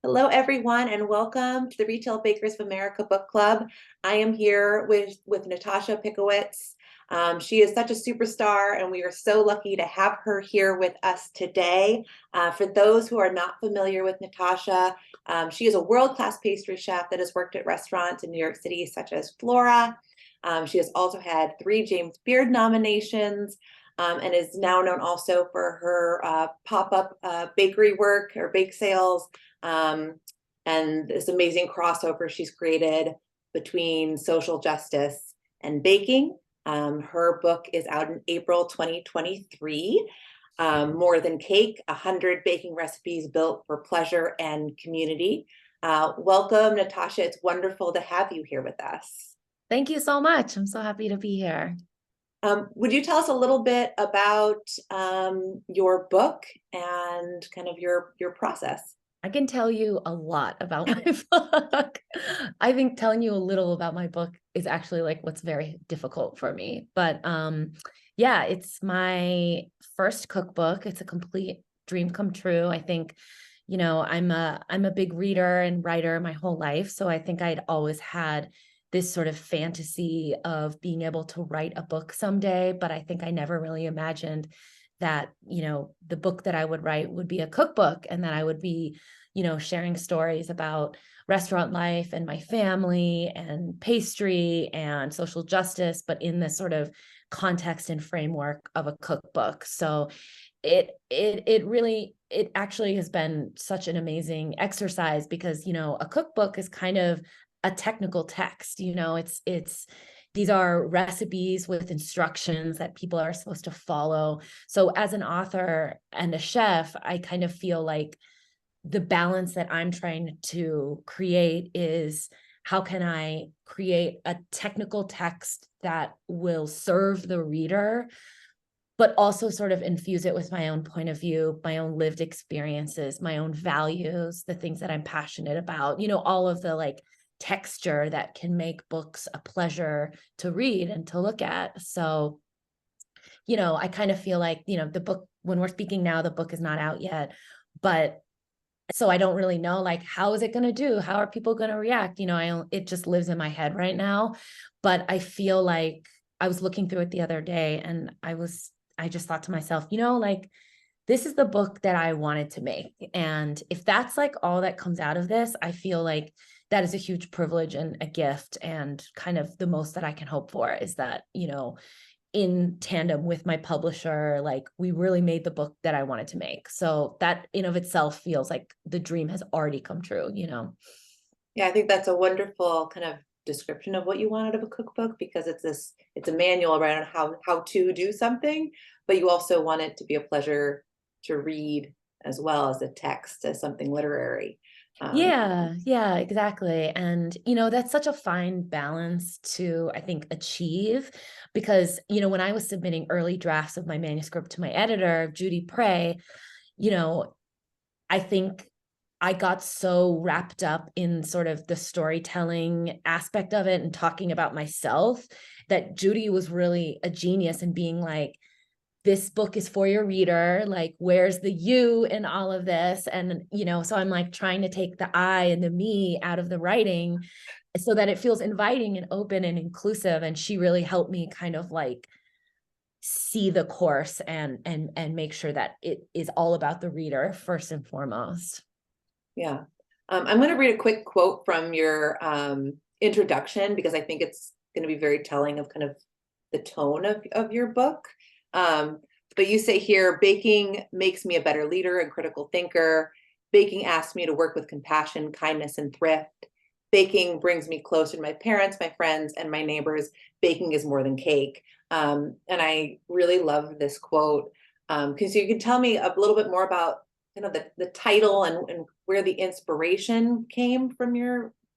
Hello, everyone, and welcome to the Retail Bakers of America Book Club. I am here with Natasha Pickowicz. She is such a superstar, and we are so lucky to have her here with us today. For those who are not familiar with Natasha, she is a world-class pastry chef that has worked at restaurants in New York City, such as Flora. She has also had 3 James Beard nominations. And is now known also for her pop-up bakery work or bake sales, and this amazing crossover she's created between social justice and baking. Her book is out in April 2023. More Than Cake, 100 Baking Recipes Built for Pleasure and Community. Welcome, Natasha. It's wonderful to have you here with us. Thank you so much. I'm so happy to be here. Would you tell us a little bit about your book and kind of your process? I can tell you a lot about my book. I think telling you a little about my book is actually like what's very difficult for me. But yeah, it's my first cookbook. It's a complete dream come true. I think, I'm a big reader and writer my whole life. So I think I'd always had this sort of fantasy of being able to write a book someday, but I think I never really imagined that, the book that I would write would be a cookbook and that I would be, sharing stories about restaurant life and my family and pastry and social justice, but in this sort of context and framework of a cookbook. So it actually has been such an amazing exercise because, a cookbook is kind of a technical text. It's these are recipes with instructions that people are supposed to follow. So as an author and a chef, I kind of feel like the balance that I'm trying to create is how can I create a technical text that will serve the reader, but also sort of infuse it with my own point of view, my own lived experiences, my own values, the things that I'm passionate about, all of the like texture that can make books a pleasure to read and to look at. So, I kind of feel like, the book, when we're speaking now, the book is not out yet, but so I don't really know, like, how is it going to do? How are people going to react? It just lives in my head right now, but I feel like I was looking through it the other day and I just thought to myself, like, this is the book that I wanted to make. And if that's like all that comes out of this, I feel like that is a huge privilege and a gift. And kind of the most that I can hope for is that, in tandem with my publisher, like we really made the book that I wanted to make. So that in of itself feels like the dream has already come true. Yeah, I think that's a wonderful kind of description of what you want out of a cookbook, because it's a manual around how to do something, but you also want it to be a pleasure to read as well as a text, as something literary. Yeah, exactly. And, that's such a fine balance to, I think, achieve because, when I was submitting early drafts of my manuscript to my editor, Judy Prey, you know, I think I got so wrapped up in sort of the storytelling aspect of it and talking about myself that Judy was really a genius in being like, this book is for your reader. Like, where's the you in all of this? And, so I'm like trying to take the I and the me out of the writing so that it feels inviting and open and inclusive. And she really helped me kind of like see the course and make sure that it is all about the reader first and foremost. Yeah. I'm going to read a quick quote from your introduction because I think it's going to be very telling of kind of the tone of your book. But you say here, baking makes me a better leader and critical thinker. Baking asks me to work with compassion, kindness, and thrift. Baking brings me closer to my parents, my friends, and my neighbors. Baking is more than cake. And I really love this quote because you can tell me a little bit more about kind of the title and where the inspiration came from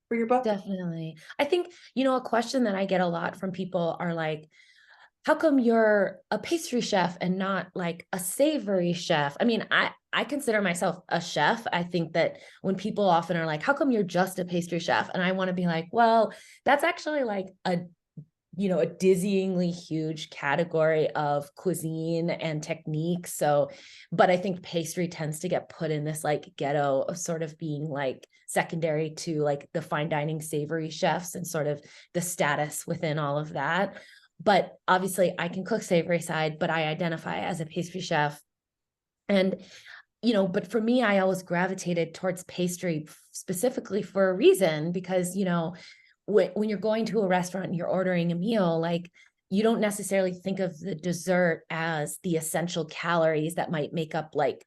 for your book. Definitely. I think, a question that I get a lot from people are like, how come you're a pastry chef and not like a savory chef? I mean, I consider myself a chef. I think that when people often are like, how come you're just a pastry chef? And I want to be like, well, that's actually like a a dizzyingly huge category of cuisine and technique. So, but I think pastry tends to get put in this like ghetto of sort of being like secondary to like the fine dining savory chefs and sort of the status within all of that. But obviously I can cook savory side, but I identify as a pastry chef. And but for me, I always gravitated towards pastry specifically for a reason, because, when you're going to a restaurant and you're ordering a meal, like you don't necessarily think of the dessert as the essential calories that might make up like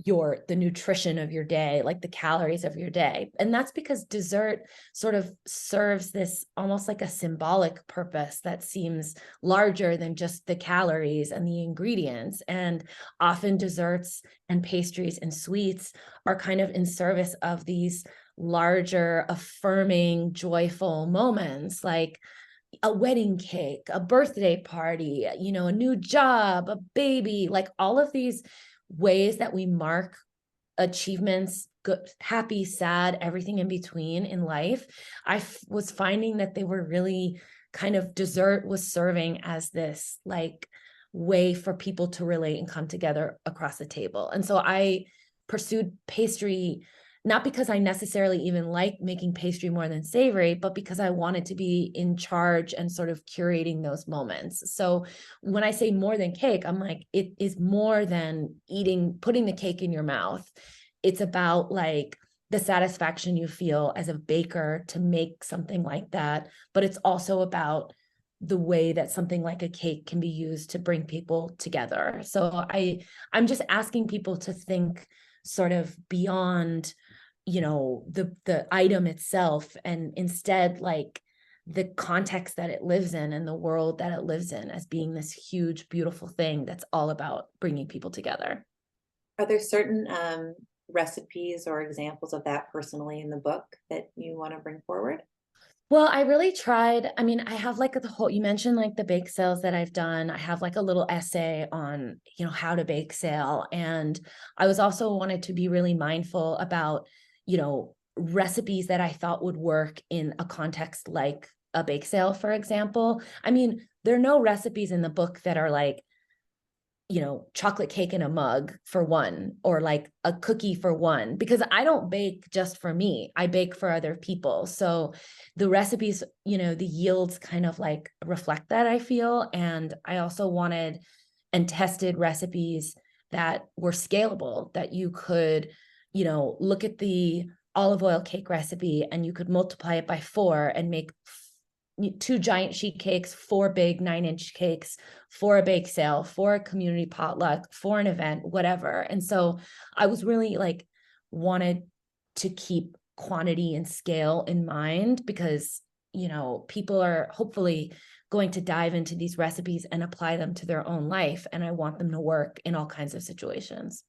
the nutrition of your day, like the calories of your day. And that's because dessert sort of serves this almost like a symbolic purpose that seems larger than just the calories and the ingredients. And often desserts and pastries and sweets are kind of in service of these larger, affirming, joyful moments, like a wedding cake, a birthday party, a new job, a baby, like all of these ways that we mark achievements, good, happy, sad, everything in between in life. Was finding that they were really kind of, dessert was serving as this like way for people to relate and come together across the table. And so I pursued pastry, not because I necessarily even like making pastry more than savory, but because I wanted to be in charge and sort of curating those moments. So when I say more than cake, I'm like, it is more than putting the cake in your mouth. It's about like the satisfaction you feel as a baker to make something like that. But it's also about the way that something like a cake can be used to bring people together. So I'm just asking people to think sort of beyond the item itself, and instead like the context that it lives in and the world that it lives in as being this huge, beautiful thing that's all about bringing people together. Are there certain recipes or examples of that personally in the book that you want to bring forward? Well, I really tried. I mean, I have like you mentioned like the bake sales that I've done. I have like a little essay on, how to bake sale. And I was also wanted to be really mindful about, recipes that I thought would work in a context like a bake sale, for example. I mean, there are no recipes in the book that are like, chocolate cake in a mug for one, or like a cookie for one, because I don't bake just for me. I bake for other people. So the recipes, the yields kind of like reflect that, I feel. And I also wanted and tested recipes that were scalable, that you could, look at the olive oil cake recipe and you could multiply it by 4 and make 2 giant sheet cakes, 4 big 9-inch cakes for a bake sale, for a community potluck, for an event, whatever. And so I was really like wanted to keep quantity and scale in mind, because, people are hopefully going to dive into these recipes and apply them to their own life. And I want them to work in all kinds of situations.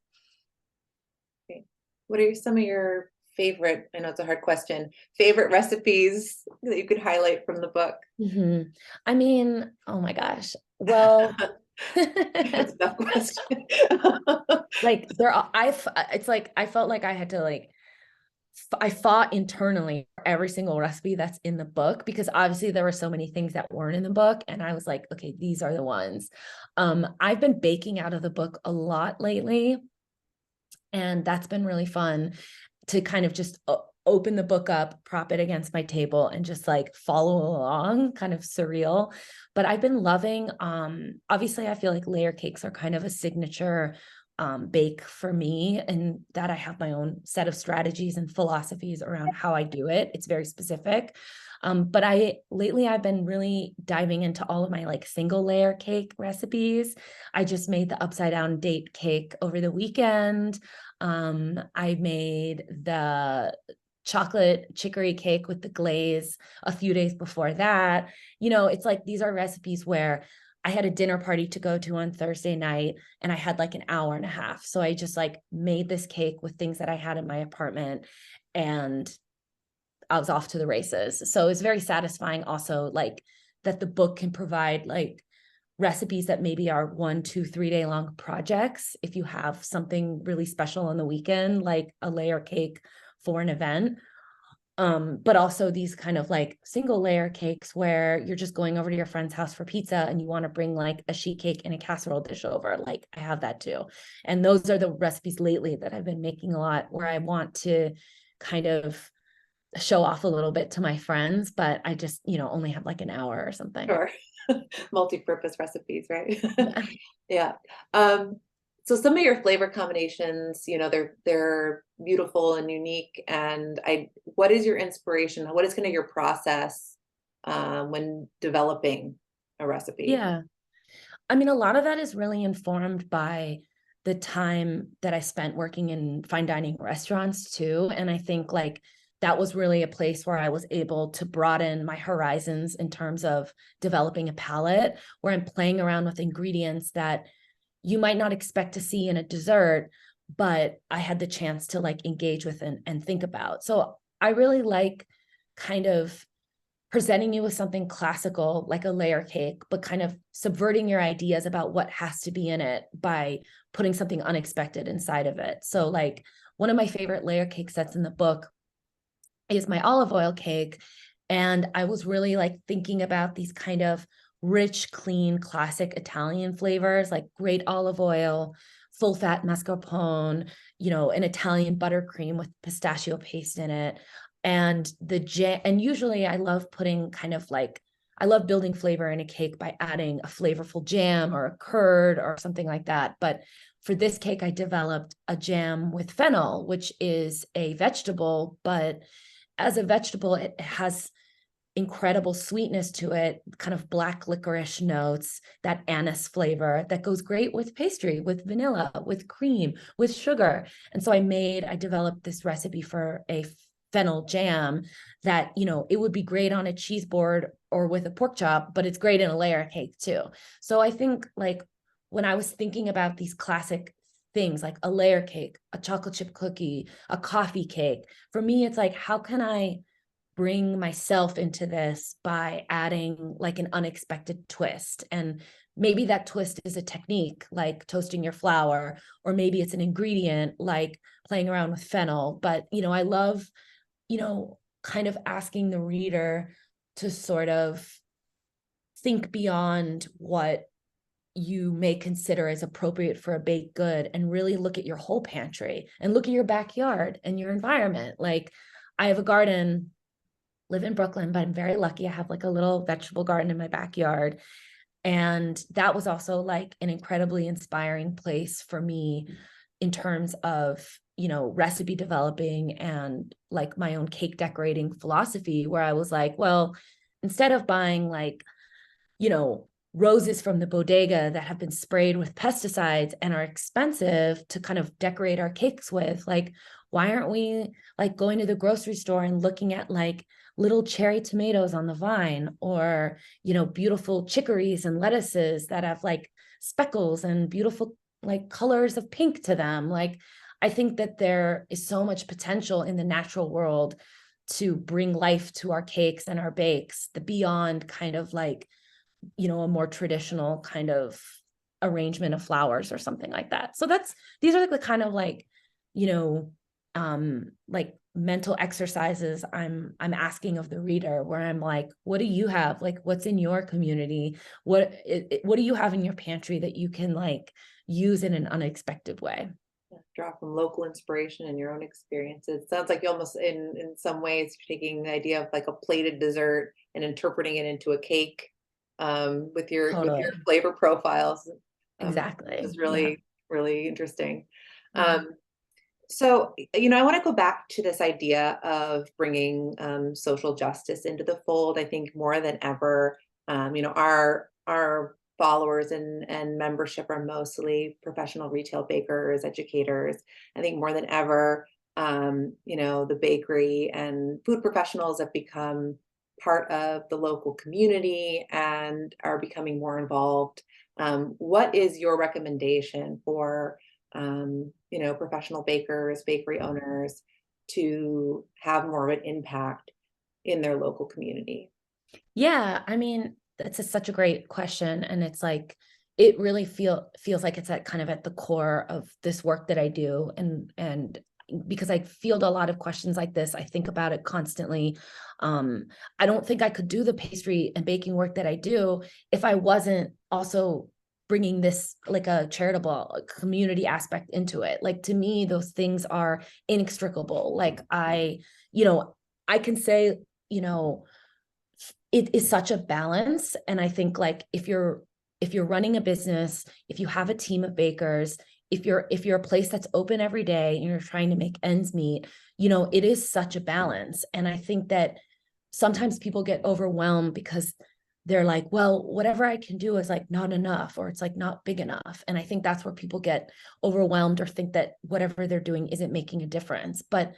Okay. What are some of your favorite, I know it's a hard question, favorite recipes that you could highlight from the book? Mm-hmm. I mean, oh my gosh. Well, It's a tough question. like it's like I felt like I had to like I fought internally for every single recipe that's in the book, because obviously there were so many things that weren't in the book, and I was like, okay, these are the ones. I've been baking out of the book a lot lately, and that's been really fun to kind of just open the book up, prop it against my table, and just like follow along, kind of surreal. But I've been loving, obviously I feel like layer cakes are kind of a signature bake for me, and that I have my own set of strategies and philosophies around how I do it. It's very specific. But lately I've been really diving into all of my like single layer cake recipes. I just made the upside down date cake over the weekend. I made the chocolate chicory cake with the glaze a few days before that. It's like these are recipes where I had a dinner party to go to on Thursday night, and I had like an hour and a half. So I just like made this cake with things that I had in my apartment, and I was off to the races. So it's very satisfying also, like that the book can provide like recipes that maybe are 1, 2, 3 day long projects. If you have something really special on the weekend, like a layer cake for an event. But also these kind of like single layer cakes where you're just going over to your friend's house for pizza and you want to bring like a sheet cake and a casserole dish over. Like I have that too. And those are the recipes lately that I've been making a lot, where I want to kind of show off a little bit to my friends, but I just, only have like an hour or something. Sure. Multi-purpose recipes, right? Yeah. Yeah. So some of your flavor combinations, they're beautiful and unique. And what is your inspiration? What is kind of your process when developing a recipe? Yeah. I mean, a lot of that is really informed by the time that I spent working in fine dining restaurants too. And I think like that was really a place where I was able to broaden my horizons in terms of developing a palette, where I'm playing around with ingredients that you might not expect to see in a dessert, but I had the chance to like engage with and think about. So I really like kind of presenting you with something classical like a layer cake, but kind of subverting your ideas about what has to be in it by putting something unexpected inside of it. So like one of my favorite layer cake sets in the book is my olive oil cake. And I was really like thinking about these kind of rich, clean, classic Italian flavors, like great olive oil, full fat mascarpone, an Italian buttercream with pistachio paste in it. And the jam, and usually I love putting kind of like, I love building flavor in a cake by adding a flavorful jam or a curd or something like that. But for this cake, I developed a jam with fennel, which is a vegetable, but as a vegetable, it has incredible sweetness to it, kind of black licorice notes, that anise flavor that goes great with pastry, with vanilla, with cream, with sugar. And so I developed this recipe for a fennel jam that, it would be great on a cheese board or with a pork chop, but it's great in a layer cake too. So I think like when I was thinking about these classic things like a layer cake, a chocolate chip cookie, a coffee cake, for me, it's like, how can I bring myself into this by adding like an unexpected twist? And maybe that twist is a technique like toasting your flour, or maybe it's an ingredient like playing around with fennel. But, I love, kind of asking the reader to sort of think beyond what you may consider as appropriate for a baked good and really look at your whole pantry and look at your backyard and your environment. Like I have a garden, live in Brooklyn, but I'm very lucky. I have like a little vegetable garden in my backyard. And that was also like an incredibly inspiring place for me in terms of, recipe developing and like my own cake decorating philosophy, where I was like, well, instead of buying like, roses from the bodega that have been sprayed with pesticides and are expensive to kind of decorate our cakes with, like, why aren't we like going to the grocery store and looking at like little cherry tomatoes on the vine, or, beautiful chicories and lettuces that have like speckles and beautiful like colors of pink to them. Like, I think that there is so much potential in the natural world to bring life to our cakes and our bakes, the beyond kind of like, a more traditional kind of arrangement of flowers or something like that. So these are like the kind of like, like mental exercises I'm asking of the reader, where I'm like, what do you have? Like, what's in your community? What do you have in your pantry that you can like use in an unexpected way? Draw from local inspiration and your own experiences. Sounds like you almost, in some ways, you're taking the idea of like a plated dessert and interpreting it into a cake, with your Totally. flavor profiles. Exactly. Is Yeah. really, really interesting. Yeah. So, I want to go back to this idea of bringing social justice into the fold. I think more than ever, our followers and membership are mostly professional retail bakers, educators. I think more than ever, the bakery and food professionals have become part of the local community and are becoming more involved. What is your recommendation for professional bakers, bakery owners to have more of an impact in their local community? Yeah, I mean, such a great question, and it's like it really feels like it's at kind of at the core of this work that I do, and because I field a lot of questions like this. I think about it constantly. I don't think I could do the pastry and baking work that I do if I wasn't also bringing this like a charitable community aspect into it. Like, to me, those things are inextricable. Like, I can say, it is such a balance. And I think, like, if you're running a business, if you have a team of bakers, if you're a place that's open every day and you're trying to make ends meet, it is such a balance. And I think that sometimes people get overwhelmed because they're like, well, whatever I can do is like not enough, or it's like not big enough. And I think that's where people get overwhelmed or think that whatever they're doing isn't making a difference. But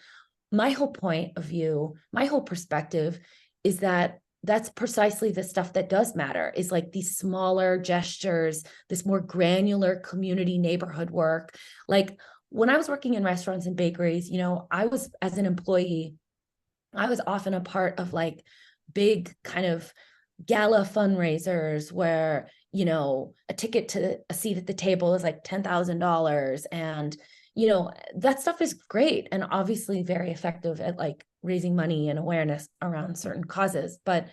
my whole point of view, my whole perspective is that that's precisely the stuff that does matter, is like these smaller gestures, this more granular community neighborhood work. Like, when I was working in restaurants and bakeries, I was, as an employee, I was often a part of like big kind of gala fundraisers where, a ticket to a seat at the table is like $10,000. And, that stuff is great and obviously very effective at like raising money and awareness around certain causes. But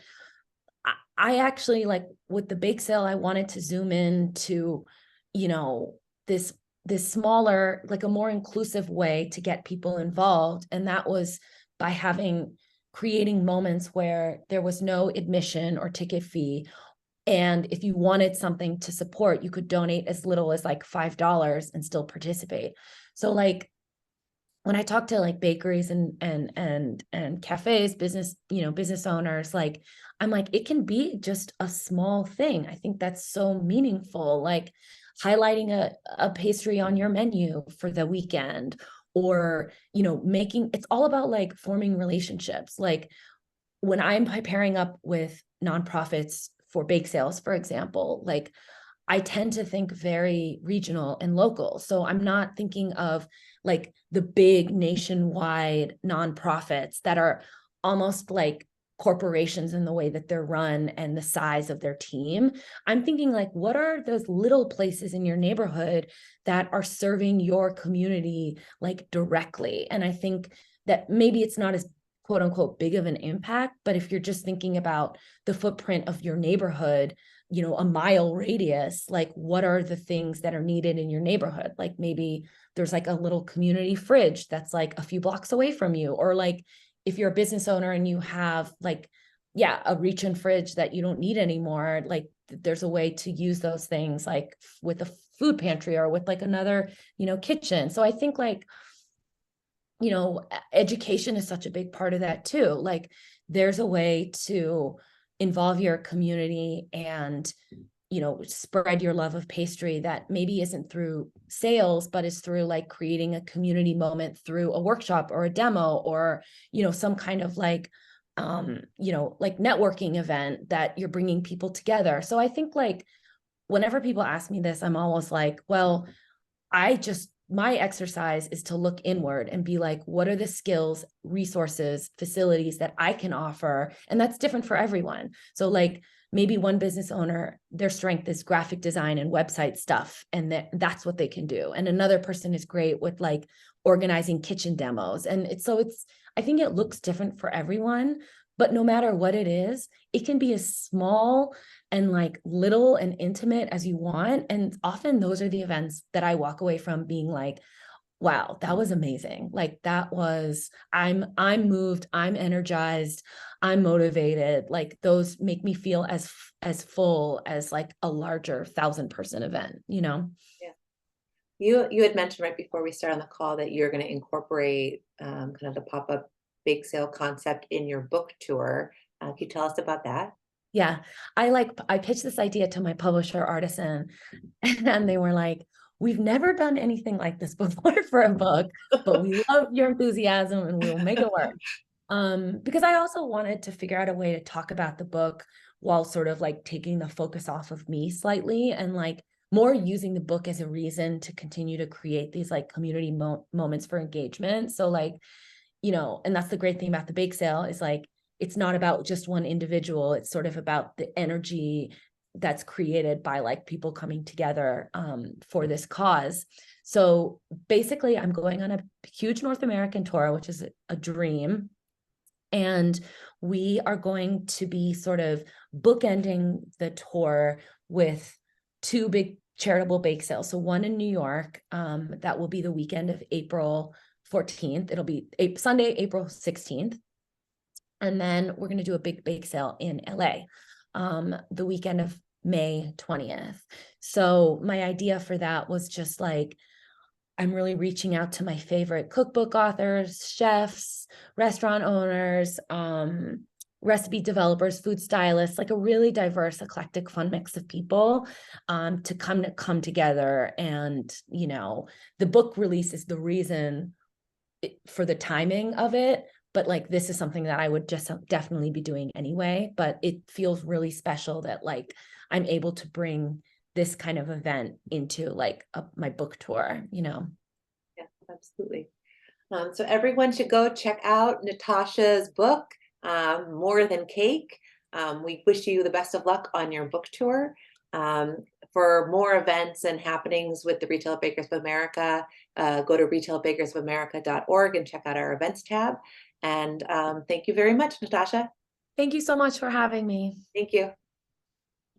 I actually, like, with the bake sale, I wanted to zoom in to, this smaller, like a more inclusive way to get people involved. And that was by creating moments where there was no admission or ticket fee. And if you wanted something to support, you could donate as little as like $5 and still participate. So, like, when I talk to like bakeries and cafes, business owners, like, I'm like, it can be just a small thing. I think that's so meaningful, like highlighting a pastry on your menu for the weekend, or, it's all about like forming relationships. Like, when I'm pairing up with nonprofits for bake sales, for example, like, I tend to think very regional and local. So I'm not thinking of like the big nationwide nonprofits that are almost like corporations in the way that they're run and the size of their team. I'm thinking like, what are those little places in your neighborhood that are serving your community like directly? And I think that maybe it's not as quote unquote big of an impact, but if you're just thinking about the footprint of your neighborhood, a mile radius, like, what are the things that are needed in your neighborhood? Like, maybe there's like a little community fridge that's like a few blocks away from you, or like, if you're a business owner and you have like, yeah, a reach-in fridge that you don't need anymore, like, there's a way to use those things like with a food pantry or with like another, kitchen. So I think like, education is such a big part of that too. Like, there's a way to involve your community and, spread your love of pastry that maybe isn't through sales, but is through like creating a community moment through a workshop or a demo, or, some kind of like, like networking event that you're bringing people together. So I think like, whenever people ask me this, I'm always like, well, my exercise is to look inward and be like, what are the skills, resources, facilities that I can offer? And that's different for everyone. So like, maybe one business owner, their strength is graphic design and website stuff, and that's what they can do. And another person is great with like organizing kitchen demos. And I think it looks different for everyone, but no matter what it is, it can be as small and like little and intimate as you want. And often those are the events that I walk away from being like, wow, that was amazing. Like, I'm moved, I'm energized, I'm motivated. Like, those make me feel as full as like a larger 1,000-person event, Yeah. You had mentioned right before we started on the call that you're going to incorporate kind of the pop-up bake sale concept in your book tour. Can you tell us about that? Yeah. I pitched this idea to my publisher, Artisan, and they were like, we've never done anything like this before for a book, but we love your enthusiasm and we'll make it work. Because I also wanted to figure out a way to talk about the book while sort of like taking the focus off of me slightly, and like more using the book as a reason to continue to create these like community moments for engagement. So like, and that's the great thing about the bake sale, is like, it's not about just one individual. It's sort of about the energy that's created by like people coming together for this cause. So basically, I'm going on a huge North American tour, which is a dream. And we are going to be sort of bookending the tour with two big charitable bake sales. So one in New York, that will be the weekend of April 14th. It'll be Sunday, April 16th. And then we're going to do a big bake sale in LA, the weekend of May 20th. So my idea for that was just like, I'm really reaching out to my favorite cookbook authors, chefs, restaurant owners, recipe developers, food stylists, like a really diverse, eclectic, fun mix of people to come together. And, you know, the book release is the reason for the timing of it. But like, this is something that I would just definitely be doing anyway. But it feels really special that like I'm able to bring this kind of event into like my book tour, you know? Yeah, absolutely. So everyone should go check out Natasha's book, More Than Cake. We wish you the best of luck on your book tour. For more events and happenings with the Retail Bakers of America, go to retailbakersofamerica.org and check out our events tab. And thank you very much, Natasha. Thank you so much for having me. Thank you.